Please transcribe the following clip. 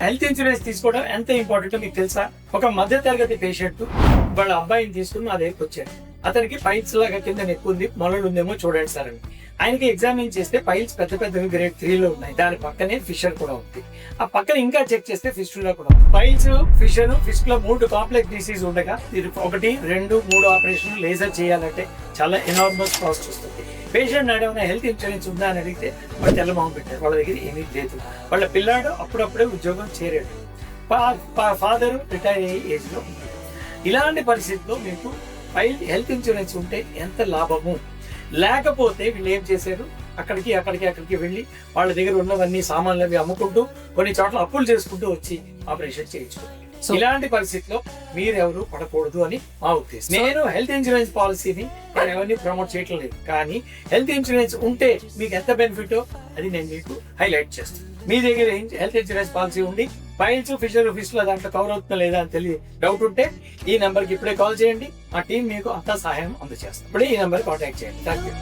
Health insurance తీసుకోవడం ఎంత important మీకు తెలుసా? ఒక మధ్య తరగతి పేషెంట్ వాళ్ళ అబ్బాయిని తీసుకుని నా దగ్గరికి వచ్చాడు. అతనికి పైల్స్ లాగా కింద ఎక్కువ ఉంది, మొలలు ఉందేమో చూడండి సార్ అని. ఆయనకి ఎగ్జామిన్ చేస్తే పైల్స్ పెద్ద పెద్దవి గ్రేడ్ 3లో ఉన్నాయి. దాని పక్కనే ఫిషర్ కూడా ఉంది. ఆ పక్కన ఇంకా చెక్ చేస్తే ఫిస్టులా కూడా ఉంది. Piles, fissure, fistula 3 complex disease ఉండగా 1, 2, 3 ఆపరేషన్ లేజర్ చేయాలంటే చాలా ఎనార్మస్ కాస్ట్ వస్తుంది. పేషెంట్ ఏమైనా హెల్త్ ఇన్సూరెన్స్ ఉందా అని అడిగితే వాళ్ళు తెల్లమొహం పెట్టారు. వాళ్ళ దగ్గర ఏమీ లేదు. వాళ్ళ పిల్లాడు అప్పుడప్పుడే ఉద్యోగం చేరాడు. ఫాదర్ రిటైర్ అయ్యే ఏజ్ లో ఉన్నాడు. ఇలాంటి పరిస్థితుల్లో మీకు హెల్త్ ఇన్సూరెన్స్ ఉంటే ఎంత లాభము. లేకపోతే వీళ్ళు ఏం చేశారు, అక్కడికి వెళ్ళి వాళ్ళ దగ్గర ఉన్నవన్నీ సామాన్లు అవి అమ్ముకుంటూ కొన్ని చోట్ల అప్పులు చేసుకుంటూ వచ్చి ఆపరేషన్ చేయించుకోవాలి. ఇలాంటి పరిస్థితిలో మీరెవరు పడకూడదు అని మా ఉద్దేశం. నేను హెల్త్ ఇన్సూరెన్స్ పాలసీని ఎవరిని ప్రమోట్ చేయటం లేదు, కానీ హెల్త్ ఇన్సూరెన్స్ ఉంటే మీకు ఎంత బెనిఫిటో అది నేను మీకు హైలైట్ చేస్తాను. మీ దగ్గర హెల్త్ ఇన్సూరెన్స్ పాలసీ ఉండి పైల్స్, ఫిషర్, ఫిష్లో దాంట్లో కవర్ అవుతుందా లేదా అని తెలియదు డౌట్ ఉంటే ఈ నెంబర్కి ఇప్పుడే కాల్ చేయండి. మా టీం మీకు అంతా సహాయం అందజేస్తాం. ఇప్పుడే ఈ నెంబర్ కాంటాక్ట్ చేయండి. Thank you.